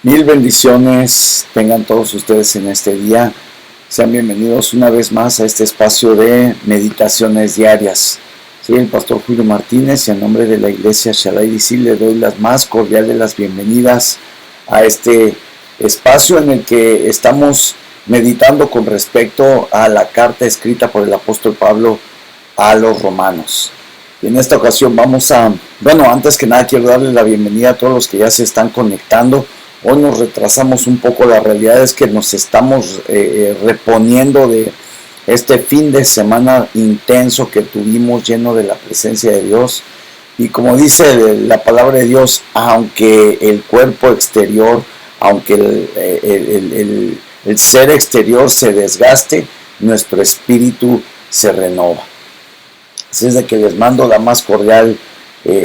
Mil bendiciones tengan todos ustedes en este día. Sean bienvenidos una vez más a este espacio de meditaciones diarias. Soy el pastor Julio Martínez y en nombre de la iglesia Shaddai DC le doy las más cordiales de las bienvenidas a este espacio en el que estamos meditando con respecto a la carta escrita por el apóstol Pablo a los romanos. Y en esta ocasión antes que nada quiero darles la bienvenida a todos los que ya se están conectando. Hoy nos retrasamos un poco, la realidad es que nos estamos reponiendo de este fin de semana intenso que tuvimos lleno de la presencia de Dios. Y como dice la palabra de Dios, aunque el cuerpo exterior, aunque el ser exterior se desgaste, nuestro espíritu se renova. Así es de que les mando la más cordial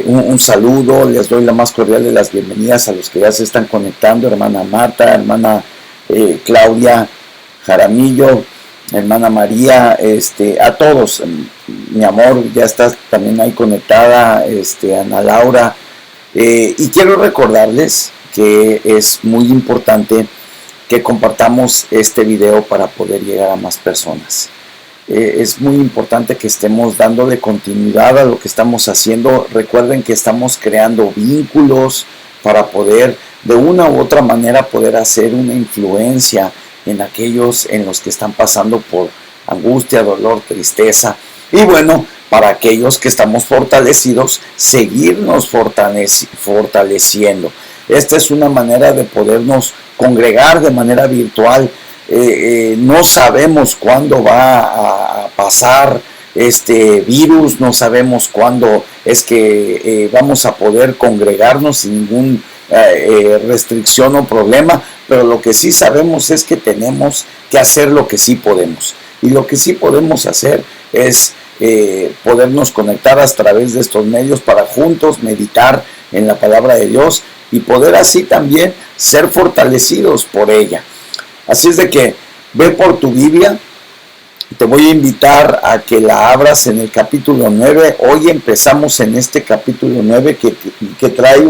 un saludo, les doy la más cordial de las bienvenidas a los que ya se están conectando, hermana Marta, hermana Claudia Jaramillo, hermana María, a todos, mi amor, ya estás también ahí conectada, Ana Laura, y quiero recordarles que es muy importante que compartamos este video para poder llegar a más personas. Es muy importante que estemos dándole continuidad a lo que estamos haciendo. Recuerden que estamos creando vínculos para poder de una u otra manera poder hacer una influencia en aquellos en los que están pasando por angustia, dolor, tristeza. Y bueno, para aquellos que estamos fortalecidos, seguirnos fortaleciendo. Esta es una manera de podernos congregar de manera virtual. No sabemos cuándo va a pasar este virus, no sabemos cuándo es que vamos a poder congregarnos sin ninguna restricción o problema, pero lo que sí sabemos es que tenemos que hacer lo que sí podemos. Y lo que sí podemos hacer es podernos conectar a través de estos medios para juntos meditar en la palabra de Dios y poder así también ser fortalecidos por ella. Así es de que ve por tu Biblia, te voy a invitar a que la abras en el capítulo 9. Hoy empezamos en este capítulo 9 que trae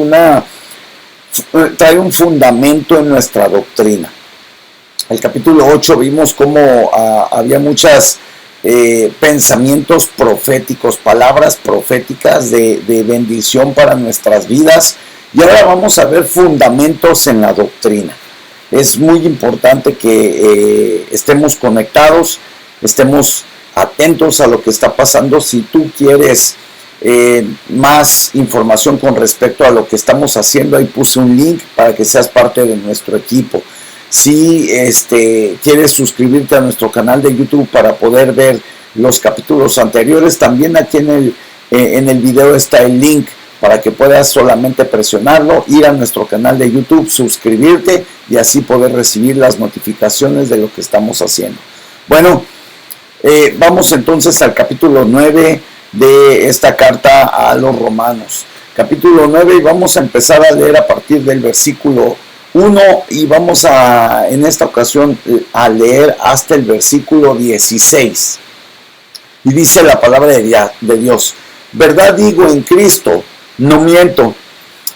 un fundamento en nuestra doctrina. El capítulo 8 vimos cómo había muchos pensamientos proféticos, palabras proféticas de bendición para nuestras vidas. Y ahora vamos a ver fundamentos en la doctrina. Es muy importante que estemos conectados, estemos atentos a lo que está pasando. Si tú quieres más información con respecto a lo que estamos haciendo, ahí puse un link para que seas parte de nuestro equipo. Si quieres suscribirte a nuestro canal de YouTube para poder ver los capítulos anteriores, también aquí en el video está el link para que puedas solamente presionarlo, ir a nuestro canal de YouTube, suscribirte y así poder recibir las notificaciones de lo que estamos haciendo. Bueno, vamos entonces al capítulo 9 de esta carta a los romanos. Capítulo 9 y vamos a empezar a leer a partir del versículo 1 y vamos en esta ocasión a leer hasta el versículo 16. Y dice la palabra de Dios: verdad digo en Cristo, no miento,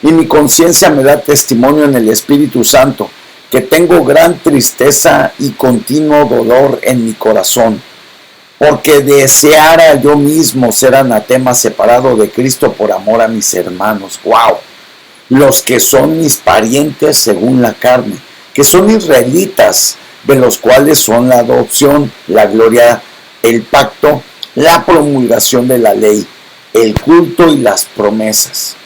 y mi conciencia me da testimonio en el Espíritu Santo, que tengo gran tristeza y continuo dolor en mi corazón, porque deseara yo mismo ser anatema separado de Cristo por amor a mis hermanos. ¡Wow! Los que son mis parientes según la carne, que son israelitas, de los cuales son la adopción, la gloria, el pacto, la promulgación de la ley, el culto y las promesas,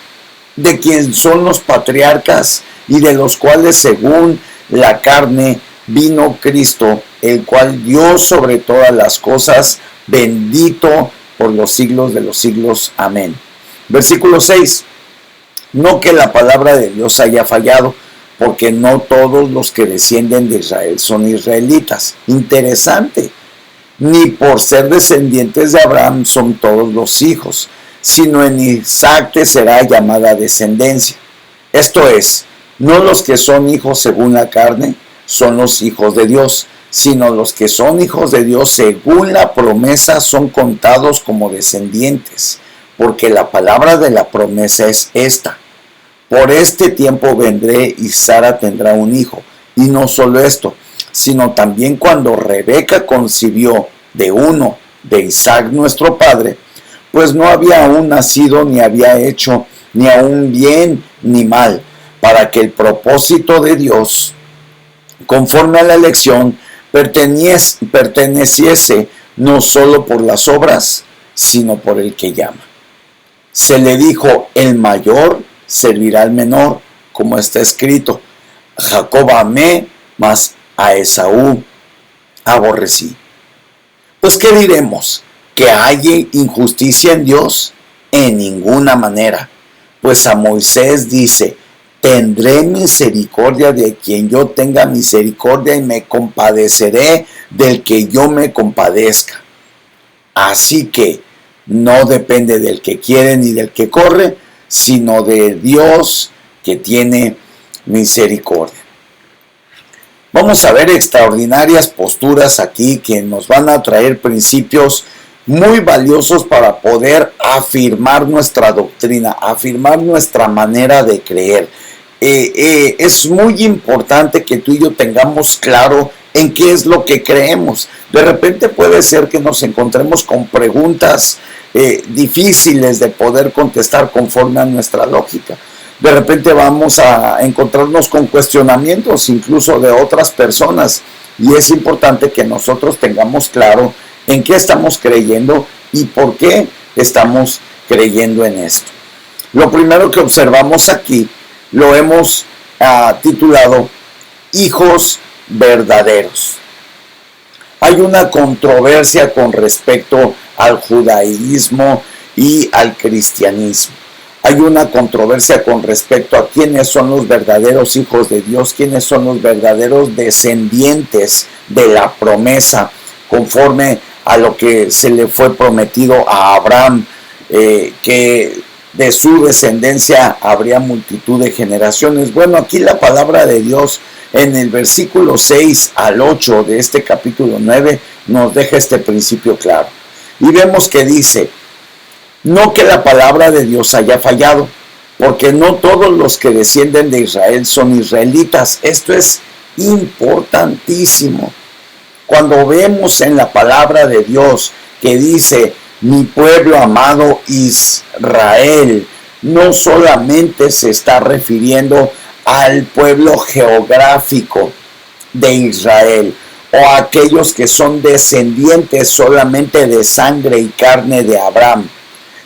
de quien son los patriarcas y de los cuales según la carne vino Cristo, el cual dio sobre todas las cosas, bendito por los siglos de los siglos. Amén. Versículo 6. No que la palabra de Dios haya fallado, porque no todos los que descienden de Israel son israelitas. Interesante. Ni por ser descendientes de Abraham son todos los hijos, sino en Isaac te será llamada descendencia. Esto es, no los que son hijos según la carne son los hijos de Dios, sino los que son hijos de Dios según la promesa son contados como descendientes, porque la palabra de la promesa es esta: Por este tiempo vendré y Sara tendrá un hijo. Y no solo esto, sino también cuando Rebeca concibió de uno de Isaac nuestro padre, pues no había aún nacido ni había hecho ni aún bien ni mal, para que el propósito de Dios, conforme a la elección, perteneciese no solo por las obras, sino por el que llama. Se le dijo, el mayor servirá al menor, como está escrito, Jacob amé, mas a Esaú aborrecí. Pues ¿qué diremos? ¿Que hay injusticia en Dios? En ninguna manera. Pues a Moisés dice, tendré misericordia de quien yo tenga misericordia y me compadeceré del que yo me compadezca. Así que no depende del que quiere ni del que corre, sino de Dios que tiene misericordia. Vamos a ver extraordinarias posturas aquí que nos van a traer principios muy valiosos para poder afirmar nuestra doctrina, afirmar nuestra manera de creer. Es muy importante que tú y yo tengamos claro en qué es lo que creemos. De repente puede ser que nos encontremos con preguntas difíciles de poder contestar conforme a nuestra lógica. De repente vamos a encontrarnos con cuestionamientos incluso de otras personas, y es importante que nosotros tengamos claro en qué estamos creyendo y por qué estamos creyendo en esto. Lo primero que observamos aquí lo hemos titulado hijos verdaderos. Hay una controversia con respecto al judaísmo y al cristianismo. Hay una controversia con respecto a quiénes son los verdaderos hijos de Dios, quiénes son los verdaderos descendientes de la promesa, conforme a lo que se le fue prometido a Abraham, que de su descendencia habría multitud de generaciones. Bueno, aquí la palabra de Dios en el versículo 6 al 8 de este capítulo 9 nos deja este principio claro. Y vemos que dice, no que la palabra de Dios haya fallado, porque no todos los que descienden de Israel son israelitas. Esto es importantísimo. Cuando vemos en la palabra de Dios que dice, mi pueblo amado Israel, no solamente se está refiriendo al pueblo geográfico de Israel, o a aquellos que son descendientes solamente de sangre y carne de Abraham.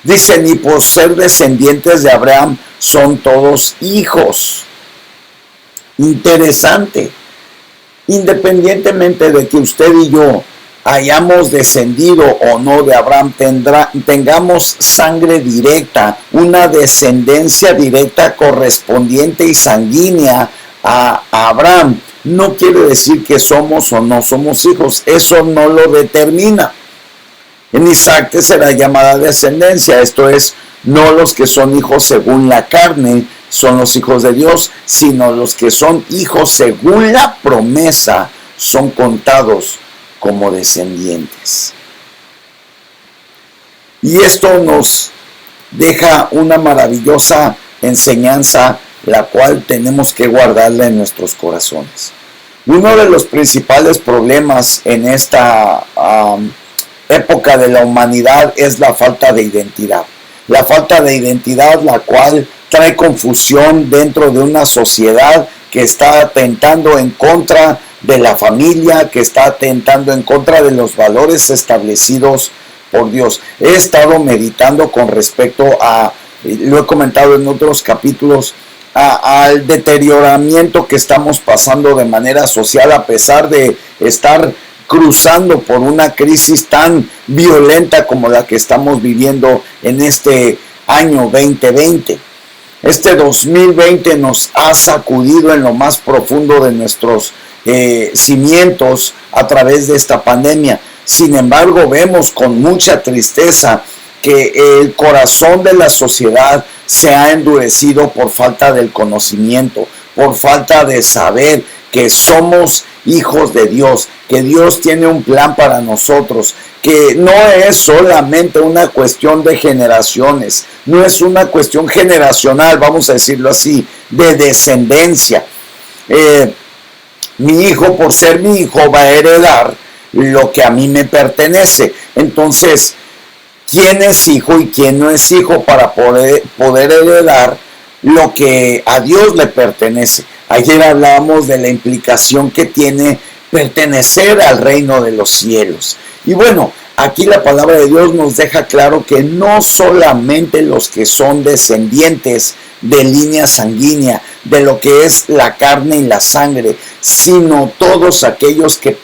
Dice, ni por ser descendientes de Abraham son todos hijos. Interesante. Independientemente de que usted y yo hayamos descendido o no de Abraham, tengamos sangre directa, una descendencia directa correspondiente y sanguínea a Abraham, no quiere decir que somos o no somos hijos. Eso no lo determina. En Isaac te será llamada descendencia, esto es, no los que son hijos según la carne son los hijos de Dios, sino los que son hijos según la promesa son contados como descendientes. Y esto nos deja una maravillosa enseñanza, la cual tenemos que guardarla en nuestros corazones. Uno de los principales problemas en esta época de la humanidad es la falta de identidad. La falta de identidad, la cual trae confusión dentro de una sociedad que está atentando en contra de la familia, que está atentando en contra de los valores establecidos por Dios. He estado meditando con respecto a, lo he comentado en otros capítulos, al deterioramiento que estamos pasando de manera social, a pesar de estar cruzando por una crisis tan violenta como la que estamos viviendo en este año 2020. Este 2020 nos ha sacudido en lo más profundo de nuestros cimientos a través de esta pandemia. Sin embargo, vemos con mucha tristeza que el corazón de la sociedad se ha endurecido por falta del conocimiento, por falta de saber que somos hijos de Dios, que Dios tiene un plan para nosotros, que no es solamente una cuestión de generaciones, no es una cuestión generacional, vamos a decirlo así, de descendencia. Mi hijo, por ser mi hijo, va a heredar lo que a mí me pertenece. Entonces, ¿quién es hijo y quién no es hijo para poder heredar lo que a Dios le pertenece? Ayer hablábamos de la implicación que tiene pertenecer al reino de los cielos. Y bueno, aquí la palabra de Dios nos deja claro que no solamente los que son descendientes de línea sanguínea, de lo que es la carne y la sangre, sino todos aquellos que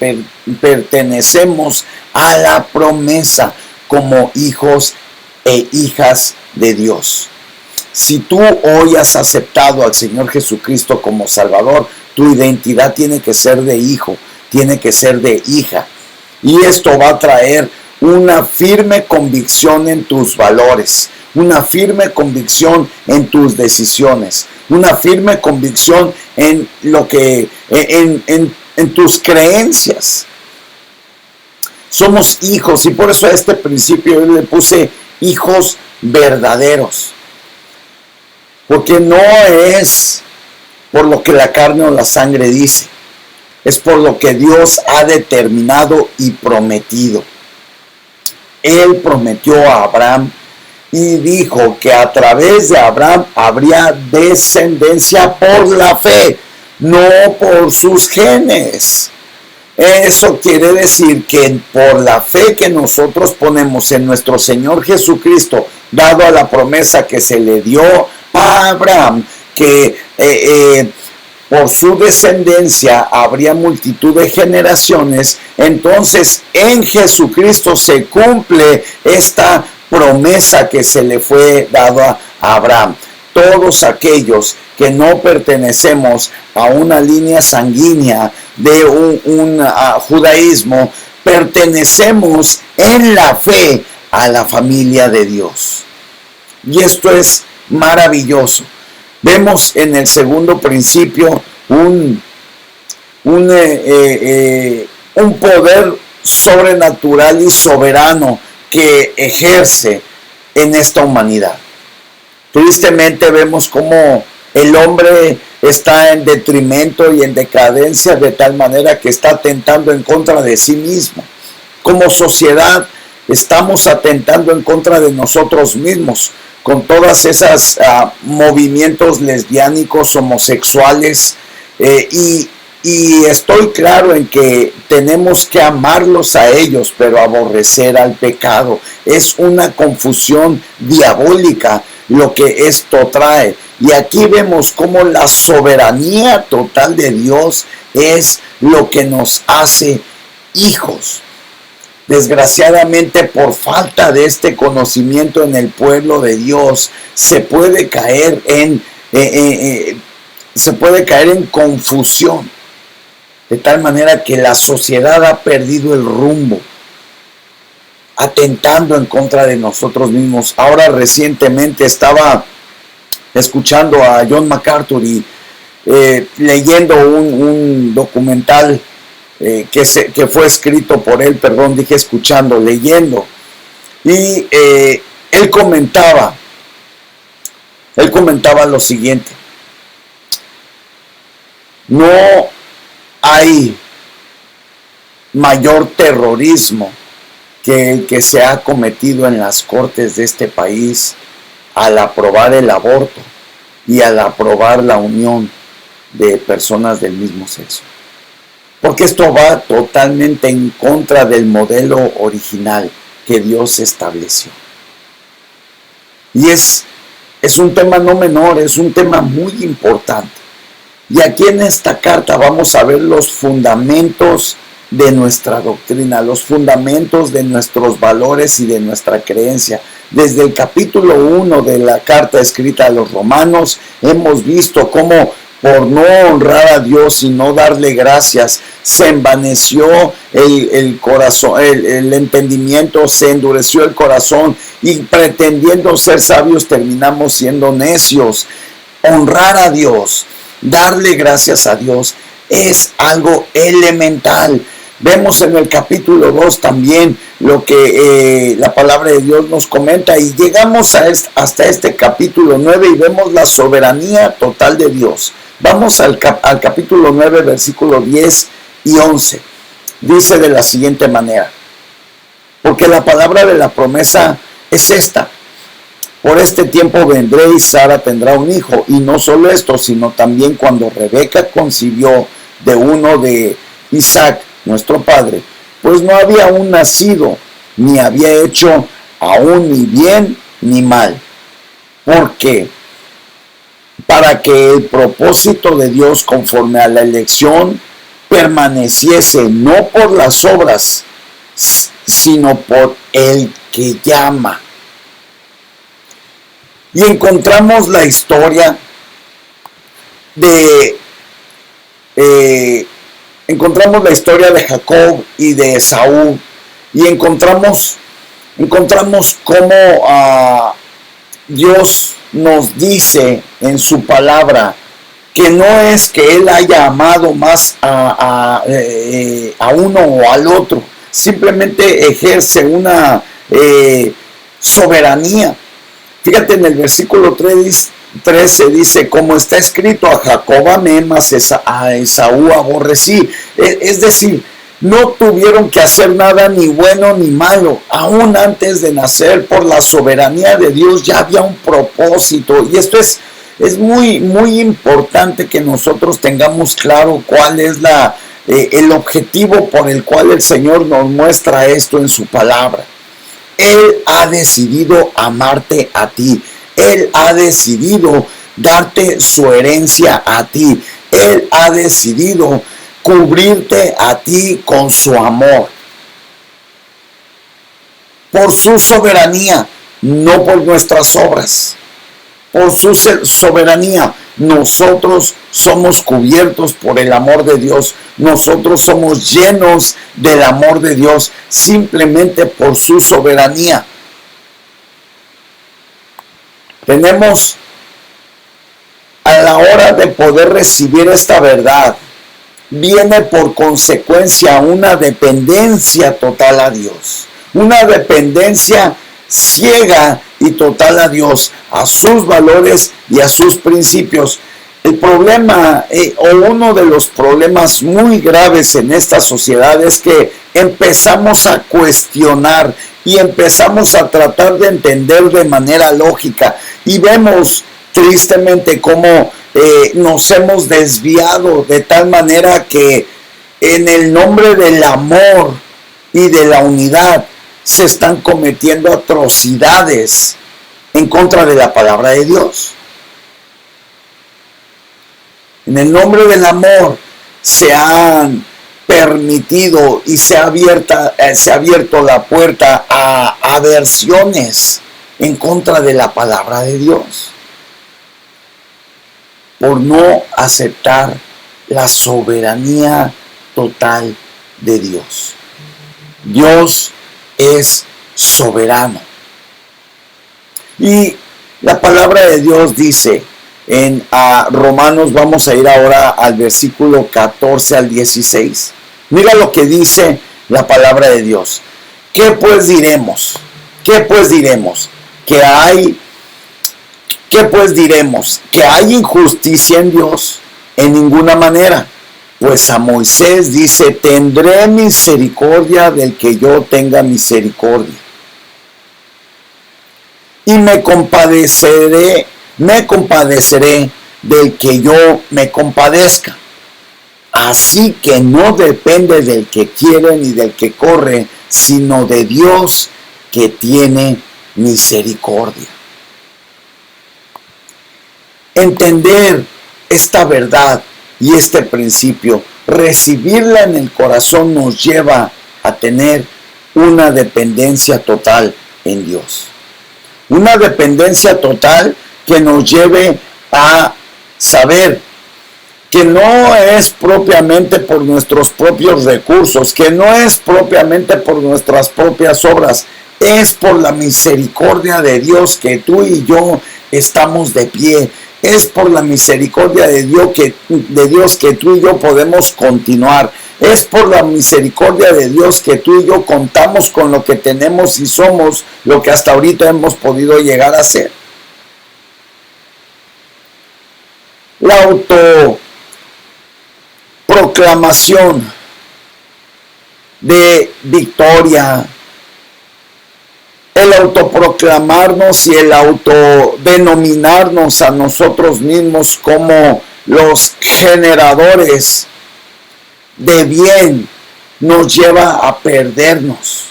pertenecemos a la promesa como hijos e hijas de Dios. Si tú hoy has aceptado al Señor Jesucristo como Salvador, tu identidad tiene que ser de hijo, tiene que ser de hija. Y esto va a traer una firme convicción en tus valores, una firme convicción en tus decisiones, una firme convicción en lo que en tus creencias. Somos hijos, y por eso a este principio yo le puse hijos verdaderos. Porque no es por lo que la carne o la sangre dice, es por lo que Dios ha determinado y prometido. Él prometió a Abraham y dijo que a través de Abraham habría descendencia por la fe, no por sus genes. Eso quiere decir que por la fe que nosotros ponemos en nuestro Señor Jesucristo, dado a la promesa que se le dio a Abraham, que por su descendencia habría multitud de generaciones, entonces en Jesucristo se cumple esta promesa que se le fue dado a Abraham. Todos aquellos que no pertenecemos a una línea sanguínea de un judaísmo, pertenecemos en la fe a la familia de Dios. Y esto es maravilloso. Vemos en el segundo principio un poder sobrenatural y soberano que ejerce en esta humanidad. Tristemente vemos cómo el hombre está en detrimento y en decadencia de tal manera que está atentando en contra de sí mismo. Como sociedad estamos atentando en contra de nosotros mismos con todas esas movimientos lesbiánicos, homosexuales, y estoy claro en que tenemos que amarlos a ellos, pero aborrecer al pecado. Es una confusión diabólica lo que esto trae. Y aquí vemos cómo la soberanía total de Dios es lo que nos hace hijos. Desgraciadamente, por falta de este conocimiento en el pueblo de Dios, se puede caer en confusión, de tal manera que la sociedad ha perdido el rumbo, atentando en contra de nosotros mismos. Ahora recientemente estaba escuchando a John MacArthur y leyendo un documental que fue escrito por él, leyendo, y él comentaba lo siguiente: no hay mayor terrorismo que el que se ha cometido en las cortes de este país al aprobar el aborto y al aprobar la unión de personas del mismo sexo. Porque esto va totalmente en contra del modelo original que Dios estableció. Y es un tema no menor, es un tema muy importante. Y aquí en esta carta vamos a ver los fundamentos de nuestra doctrina, los fundamentos de nuestros valores y de nuestra creencia. Desde el capítulo 1 de la carta escrita a los romanos, hemos visto cómo por no honrar a Dios y no darle gracias, se envaneció el corazón, el entendimiento, se endureció el corazón, y pretendiendo ser sabios terminamos siendo necios. Honrar a Dios, darle gracias a Dios, es algo elemental. Vemos en el capítulo 2 también lo que la palabra de Dios nos comenta, y llegamos hasta este capítulo 9 y vemos la soberanía total de Dios. Vamos al capítulo 9, versículos 10 y 11. Dice de la siguiente manera: porque la palabra de la promesa es esta: por este tiempo vendré y Sara tendrá un hijo. Y no solo esto, sino también cuando Rebeca concibió de uno de Isaac, nuestro padre, pues no había aún nacido, ni había hecho aún ni bien ni mal. Porque para que el propósito de Dios conforme a la elección permaneciese no por las obras, sino por el que llama. Y encontramos la historia de Jacob y de Esaú, y encontramos cómo Dios nos dice en su palabra que no es que Él haya amado más a uno o al otro, simplemente ejerce una soberanía. Fíjate, en el versículo 13 dice: como está escrito, a Jacob amé, mas a Esaú aborrecí. Es decir, no tuvieron que hacer nada ni bueno ni malo. Aún antes de nacer, por la soberanía de Dios ya había un propósito. Y esto es muy, muy importante que nosotros tengamos claro cuál es el objetivo por el cual el Señor nos muestra esto en su palabra. Él ha decidido amarte a ti. Él ha decidido darte su herencia a ti. Él ha decidido cubrirte a ti con su amor. Por su soberanía, no por nuestras obras. Por su soberanía, nosotros somos cubiertos por el amor de Dios. Nosotros somos llenos del amor de Dios simplemente por su soberanía. Tenemos, a la hora de poder recibir esta verdad, viene por consecuencia una dependencia total a Dios. Una dependencia ciega y total a Dios, a sus valores y a sus principios. El problema, o uno de los problemas muy graves en esta sociedad, es que empezamos a cuestionar y empezamos a tratar de entender de manera lógica, y vemos tristemente cómo nos hemos desviado de tal manera que en el nombre del amor y de la unidad se están cometiendo atrocidades en contra de la palabra de Dios. En el nombre del amor se han permitido y se ha abierto la puerta a aversiones en contra de la palabra de Dios, por no aceptar la soberanía total de Dios. Dios es soberano. Y la palabra de Dios dice en Romanos, vamos a ir ahora al versículo 14 al 16. Mira lo que dice la palabra de Dios. ¿Qué pues diremos? ¿Qué pues diremos? ¿Que hay injusticia en Dios? En ninguna manera. Pues a Moisés dice: tendré misericordia del que yo tenga misericordia, y me compadeceré del que yo me compadezca. Así que no depende del que quiere ni del que corre, sino de Dios que tiene misericordia. Entender esta verdad y este principio, recibirla en el corazón, nos lleva a tener una dependencia total en Dios. Una dependencia total que nos lleve a saber que no es propiamente por nuestros propios recursos, que no es propiamente por nuestras propias obras, es por la misericordia de Dios que tú y yo estamos de pie, Es por la misericordia de Dios que tú y yo podemos continuar. Es por la misericordia de Dios que tú y yo contamos con lo que tenemos y somos lo que hasta ahorita hemos podido llegar a ser. La autoproclamación de victoria, el autoproclamarnos y el autodenominarnos a nosotros mismos como los generadores de bien, nos lleva a perdernos.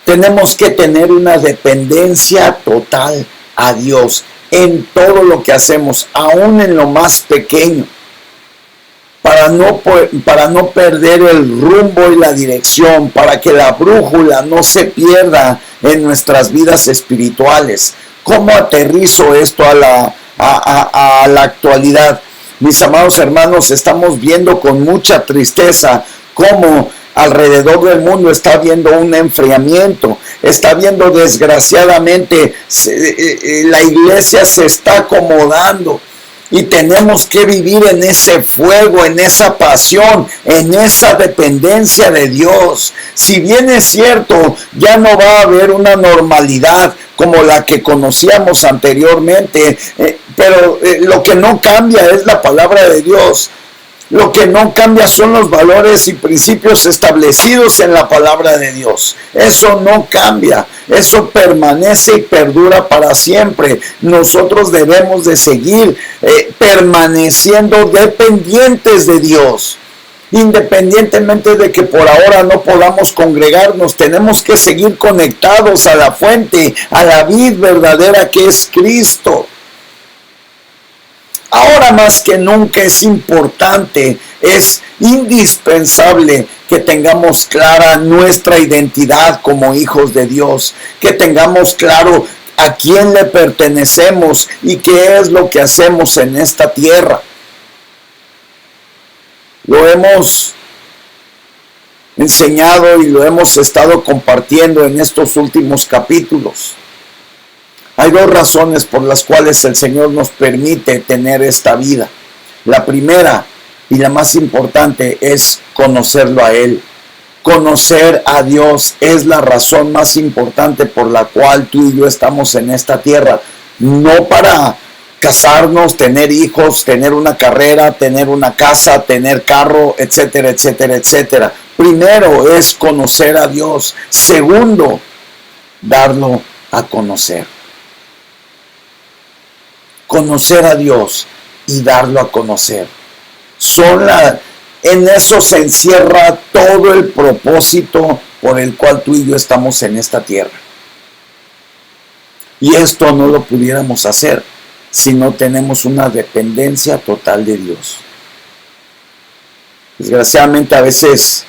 Tenemos que tener una dependencia total a Dios en todo lo que hacemos, aún en lo más pequeño, para no perder el rumbo y la dirección, para que la brújula no se pierda en nuestras vidas espirituales. ¿Cómo aterrizo esto a la actualidad? Mis amados hermanos, estamos viendo con mucha tristeza cómo alrededor del mundo está habiendo un enfriamiento, está viendo desgraciadamente la iglesia se está acomodando. Y tenemos que vivir en ese fuego, en esa pasión, en esa dependencia de Dios. Si bien es cierto, ya no va a haber una normalidad como la que conocíamos anteriormente, pero lo que no cambia es la palabra de Dios. Lo que no cambia son los valores y principios establecidos en la palabra de Dios. Eso no cambia, eso permanece y perdura para siempre. Nosotros debemos de seguir permaneciendo dependientes de Dios. Independientemente de que por ahora no podamos congregarnos, tenemos que seguir conectados a la fuente, a la vid verdadera que es Cristo. Ahora más que nunca es importante, es indispensable que tengamos clara nuestra identidad como hijos de Dios, que tengamos claro a quién le pertenecemos y qué es lo que hacemos en esta tierra. Lo hemos enseñado y lo hemos estado compartiendo en estos últimos capítulos. Hay dos razones por las cuales el Señor nos permite tener esta vida. La primera y la más importante es conocerlo a Él. Conocer a Dios es la razón más importante por la cual tú y yo estamos en esta tierra. No para casarnos, tener hijos, tener una carrera, tener una casa, tener carro, etcétera, etcétera, etcétera. Primero es conocer a Dios. Segundo, darlo a conocer. Conocer a Dios y darlo a conocer. En eso se encierra todo el propósito por el cual tú y yo estamos en esta tierra. Y esto no lo pudiéramos hacer si no tenemos una dependencia total de Dios. Desgraciadamente a veces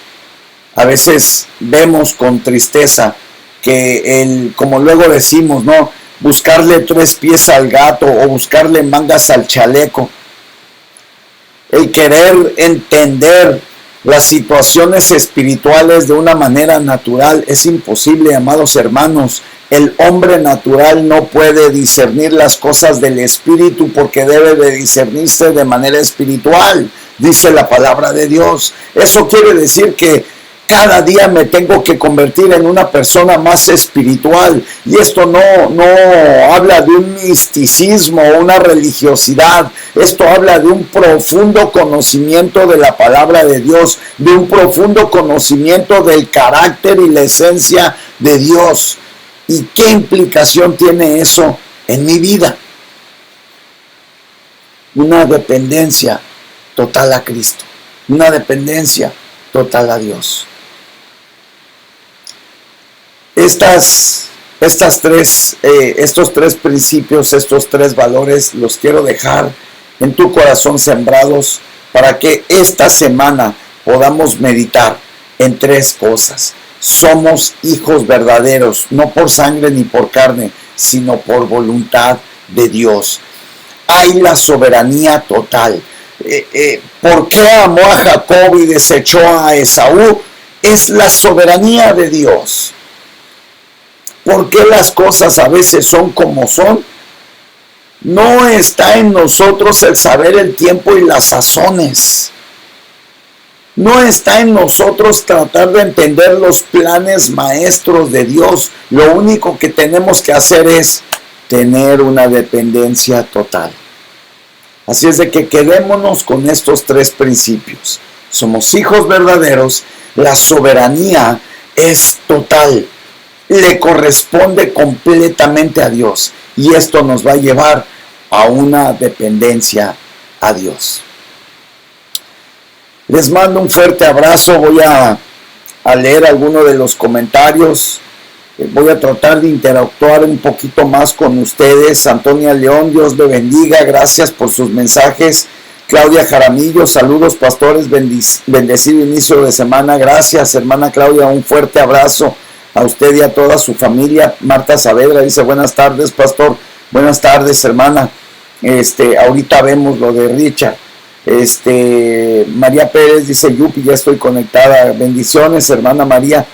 vemos con tristeza que como luego decimos, ¿no?, buscarle 3 pies al gato o buscarle mangas al chaleco. El querer entender las situaciones espirituales de una manera natural es imposible, amados hermanos. El hombre natural no puede discernir las cosas del espíritu porque debe de discernirse de manera espiritual, dice la palabra de Dios. Eso quiere decir que cada día me tengo que convertir en una persona más espiritual. Y esto no habla de un misticismo o una religiosidad. Esto habla de un profundo conocimiento de la palabra de Dios, de un profundo conocimiento del carácter y la esencia de Dios. ¿Y qué implicación tiene eso en mi vida? Una dependencia total a Cristo. Una dependencia total a Dios. Estos 3 principios, estos 3 valores los quiero dejar en tu corazón sembrados para que esta semana podamos meditar en 3 cosas. Somos hijos verdaderos, no por sangre ni por carne, sino por voluntad de Dios. Hay la soberanía total. ¿Por qué amó a Jacob y desechó a Esaú? Es la soberanía de Dios. ¿Por qué las cosas a veces son como son? No está en nosotros el saber el tiempo y las sazones. No está en nosotros tratar de entender los planes maestros de Dios. Lo único que tenemos que hacer es tener una dependencia total. Así es de que quedémonos con estos tres principios. Somos hijos verdaderos, la soberanía es total, le corresponde completamente a Dios y esto nos va a llevar a una dependencia a Dios. Les mando un fuerte abrazo, voy a leer algunos de los comentarios, voy a tratar de interactuar un poquito más con ustedes. Antonia León, Dios le bendiga, gracias por sus mensajes. Claudia Jaramillo, saludos pastores, bendecido inicio de semana, gracias hermana Claudia, un fuerte abrazo a usted y a toda su familia. Marta Saavedra dice, buenas tardes pastor, buenas tardes hermana, ahorita vemos lo de Richard. María Pérez dice, Yupi, ya estoy conectada, bendiciones hermana María.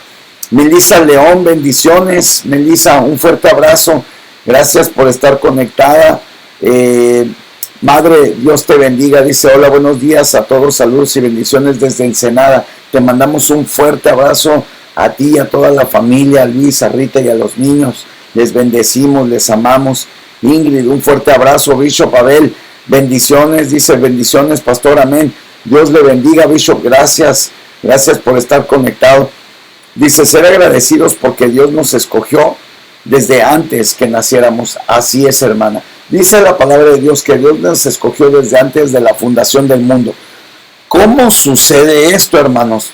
Melissa León, bendiciones, Melissa, un fuerte abrazo, gracias por estar conectada. Madre, Dios te bendiga, dice, hola, buenos días a todos, saludos y bendiciones desde Ensenada, te mandamos un fuerte abrazo a ti y a toda la familia, a Luis, a Rita y a los niños, les bendecimos, les amamos. Ingrid, un fuerte abrazo. Bishop Abel, bendiciones, dice, bendiciones pastor, amén, Dios le bendiga Bishop, gracias por estar conectado. Dice, ser agradecidos porque Dios nos escogió desde antes que naciéramos, así es hermana. Dice la palabra de Dios que Dios nos escogió desde antes de la fundación del mundo. ¿Cómo sucede esto, hermanos?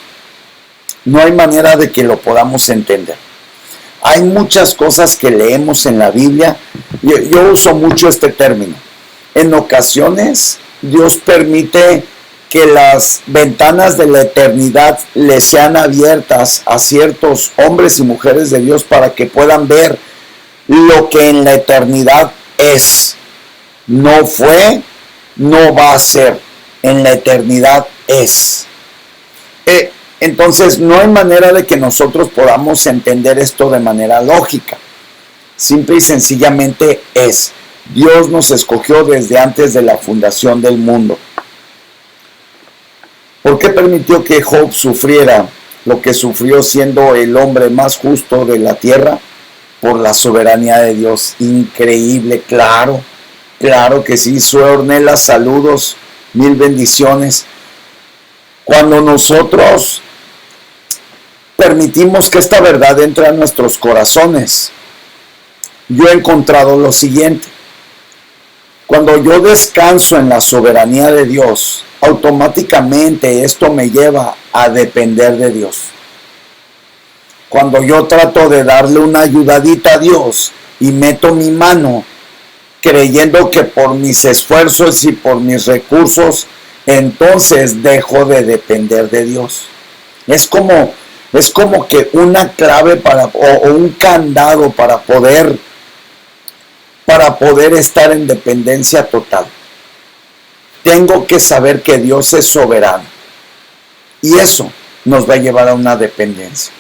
No hay manera de que lo podamos entender. Hay muchas cosas que leemos en la Biblia. Yo uso mucho este término. En ocasiones, Dios permite que las ventanas de la eternidad le sean abiertas a ciertos hombres y mujeres de Dios para que puedan ver lo que en la eternidad es. No fue, no va a ser. En la eternidad es. Entonces no hay manera de que nosotros podamos entender esto de manera lógica. Simple y sencillamente es. Dios nos escogió desde antes de la fundación del mundo. ¿Por qué permitió que Job sufriera lo que sufrió siendo el hombre más justo de la tierra? Por la soberanía de Dios. Increíble, claro que sí. Sue Ornella, saludos, mil bendiciones. Cuando nosotros permitimos que esta verdad entre a nuestros corazones, yo he encontrado lo siguiente. Cuando yo descanso en la soberanía de Dios, automáticamente esto me lleva a depender de Dios. Cuando yo trato de darle una ayudadita a Dios y meto mi mano creyendo que por mis esfuerzos y por mis recursos, entonces dejo de depender de Dios. Es como que una clave o un candado para poder estar en dependencia total. Tengo que saber que Dios es soberano. Y eso nos va a llevar a una dependencia.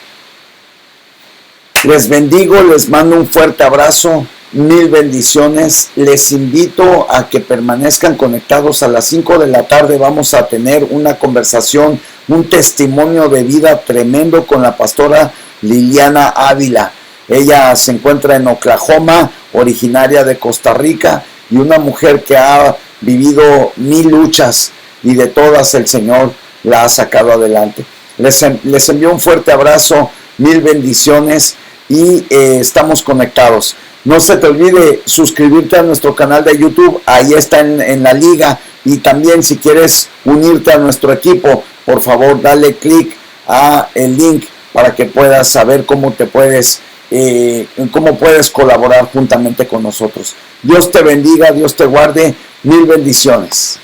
Les bendigo, les mando un fuerte abrazo, mil bendiciones. Les invito a que permanezcan conectados. A las 5 de la tarde vamos a tener una conversación, un testimonio de vida tremendo con la pastora Liliana Ávila. Ella se encuentra en Oklahoma, originaria de Costa Rica, y una mujer que ha vivido 1000 luchas y de todas el Señor la ha sacado adelante. Les envío un fuerte abrazo, mil bendiciones y estamos conectados. No se te olvide suscribirte a nuestro canal de YouTube, ahí está en la liga, y también si quieres unirte a nuestro equipo, por favor dale clic a el link para que puedas saber cómo puedes colaborar juntamente con nosotros. Dios te bendiga, Dios te guarde, mil bendiciones.